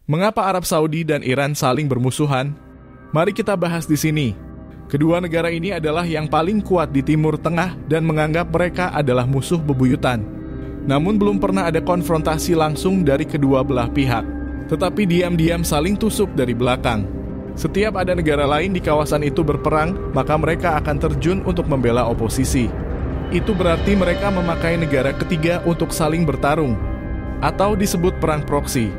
Mengapa Arab Saudi dan Iran saling bermusuhan? Mari kita bahas di sini. Kedua negara ini adalah yang paling kuat di Timur Tengah dan menganggap mereka adalah musuh bebuyutan. Namun belum pernah ada konfrontasi langsung dari kedua belah pihak, tetapi diam-diam saling tusuk dari belakang. Setiap ada negara lain di kawasan itu berperang, maka mereka akan terjun untuk membela oposisi. Itu berarti mereka memakai negara ketiga untuk saling bertarung, atau disebut perang proksi.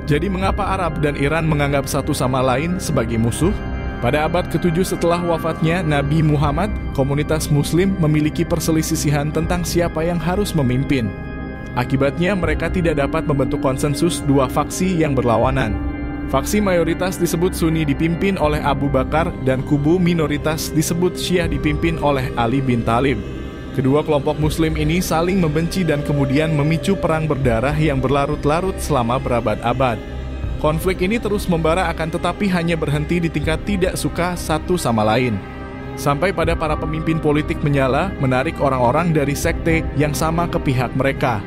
Jadi mengapa Arab dan Iran menganggap satu sama lain sebagai musuh? Pada abad ke-7 setelah wafatnya Nabi Muhammad, komunitas Muslim memiliki perselisihan tentang siapa yang harus memimpin. Akibatnya mereka tidak dapat membentuk konsensus dua faksi yang berlawanan. Faksi mayoritas disebut Sunni dipimpin oleh Abu Bakar dan kubu minoritas disebut Syiah dipimpin oleh Ali bin Thalib. Kedua kelompok Muslim ini saling membenci dan kemudian memicu perang berdarah yang berlarut-larut selama berabad-abad. Konflik ini terus membara akan tetapi hanya berhenti di tingkat tidak suka satu sama lain. Sampai pada para pemimpin politik menyala menarik orang-orang dari sekte yang sama ke pihak mereka.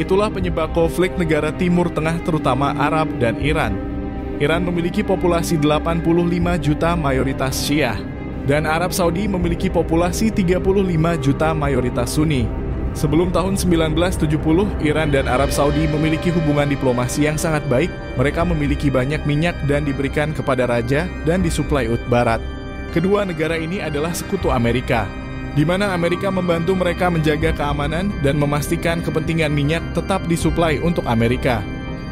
Itulah penyebab konflik negara Timur Tengah terutama Arab dan Iran. Iran memiliki populasi 85 juta mayoritas Syiah. Dan Arab Saudi memiliki populasi 35 juta mayoritas Sunni. Sebelum tahun 1970, Iran dan Arab Saudi memiliki hubungan diplomasi yang sangat baik. Mereka memiliki banyak minyak dan diberikan kepada raja dan disuplai Ut Barat. Kedua negara ini adalah sekutu Amerika, di mana Amerika membantu mereka menjaga keamanan dan memastikan kepentingan minyak tetap disuplai untuk Amerika.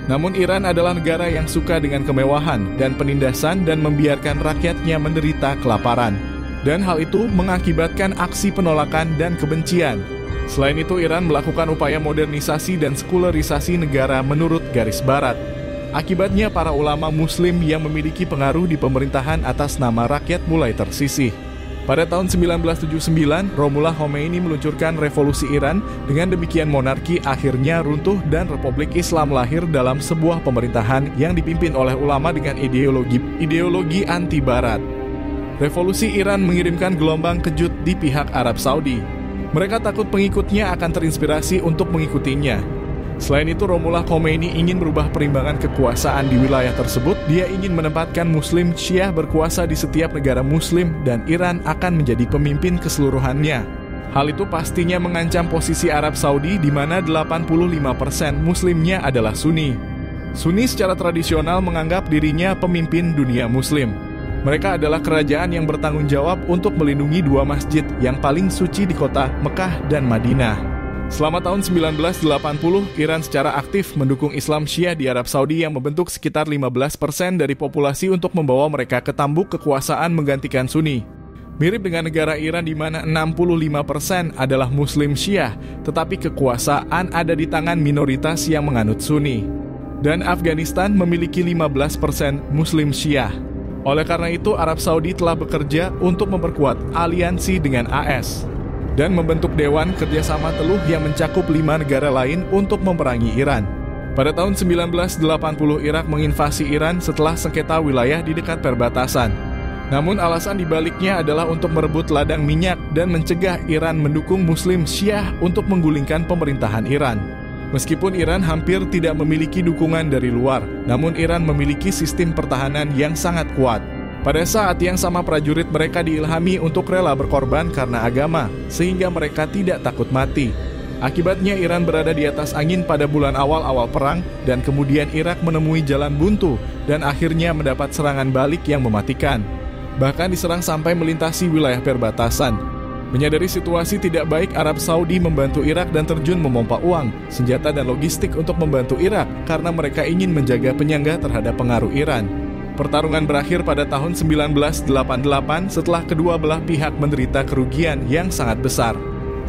Namun Iran adalah negara yang suka dengan kemewahan dan penindasan dan membiarkan rakyatnya menderita kelaparan. Dan hal itu mengakibatkan aksi penolakan dan kebencian. Selain itu Iran melakukan upaya modernisasi dan sekularisasi negara menurut garis barat. Akibatnya para ulama muslim yang memiliki pengaruh di pemerintahan atas nama rakyat mulai tersisih. Pada tahun 1979, Rohullah Khomeini meluncurkan revolusi Iran. Dengan demikian monarki akhirnya runtuh dan Republik Islam lahir dalam sebuah pemerintahan yang dipimpin oleh ulama dengan ideologi anti-barat. Revolusi Iran mengirimkan gelombang kejut di pihak Arab Saudi. Mereka takut pengikutnya akan terinspirasi untuk mengikutinya. Selain itu, Rohullah Khomeini ingin merubah perimbangan kekuasaan di wilayah tersebut. Dia ingin menempatkan Muslim Syiah berkuasa di setiap negara Muslim dan Iran akan menjadi pemimpin keseluruhannya. Hal itu pastinya mengancam posisi Arab Saudi di mana 85% Muslimnya adalah Sunni. Sunni secara tradisional menganggap dirinya pemimpin dunia Muslim. Mereka adalah kerajaan yang bertanggung jawab untuk melindungi dua masjid yang paling suci di kota Mekah dan Madinah. Selama tahun 1980, Iran secara aktif mendukung Islam Syiah di Arab Saudi yang membentuk sekitar 15% dari populasi untuk membawa mereka ke tambuk kekuasaan menggantikan Sunni. Mirip dengan negara Iran di mana 65% adalah Muslim Syiah, tetapi kekuasaan ada di tangan minoritas yang menganut Sunni. Dan Afghanistan memiliki 15% Muslim Syiah. Oleh karena itu, Arab Saudi telah bekerja untuk memperkuat aliansi dengan AS dan membentuk Dewan Kerjasama Teluh yang mencakup 5 negara lain untuk memerangi Iran. Pada tahun 1980, Irak menginvasi Iran setelah sengketa wilayah di dekat perbatasan. Namun alasan dibaliknya adalah untuk merebut ladang minyak dan mencegah Iran mendukung Muslim Syiah untuk menggulingkan pemerintahan Iran. Meskipun Iran hampir tidak memiliki dukungan dari luar, namun Iran memiliki sistem pertahanan yang sangat kuat. Pada saat yang sama prajurit mereka diilhami untuk rela berkorban karena agama, sehingga mereka tidak takut mati. Akibatnya Iran berada di atas angin pada bulan awal-awal perang, dan kemudian Irak menemui jalan buntu, dan akhirnya mendapat serangan balik yang mematikan. Bahkan diserang sampai melintasi wilayah perbatasan. Menyadari situasi tidak baik, Arab Saudi membantu Irak dan terjun memompa uang, senjata dan logistik untuk membantu Irak, karena mereka ingin menjaga penyangga terhadap pengaruh Iran. Pertarungan berakhir pada tahun 1988 setelah kedua belah pihak menderita kerugian yang sangat besar.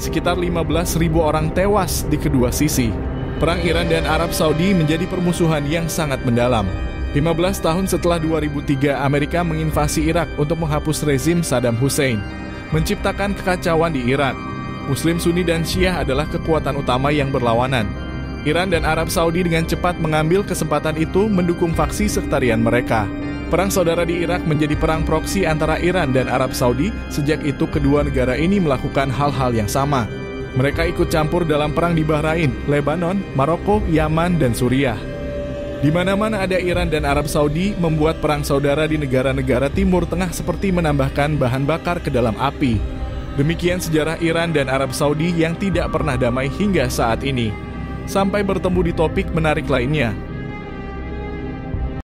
Sekitar 15.000 orang tewas di kedua sisi. Perang Iran dan Arab Saudi menjadi permusuhan yang sangat mendalam. 15 tahun setelah 2003, Amerika menginvasi Irak untuk menghapus rezim Saddam Hussein, menciptakan kekacauan di Irak. Muslim Sunni dan Syiah adalah kekuatan utama yang berlawanan. Iran dan Arab Saudi dengan cepat mengambil kesempatan itu mendukung faksi sektarian mereka. Perang saudara di Irak menjadi perang proksi antara Iran dan Arab Saudi. Sejak itu kedua negara ini melakukan hal-hal yang sama. Mereka ikut campur dalam perang di Bahrain, Lebanon, Maroko, Yaman, dan Suriah. Di mana-mana ada Iran dan Arab Saudi, membuat perang saudara di negara-negara Timur Tengah seperti menambahkan bahan bakar ke dalam api. Demikian sejarah Iran dan Arab Saudi yang tidak pernah damai hingga saat ini. Sampai bertemu di topik menarik lainnya.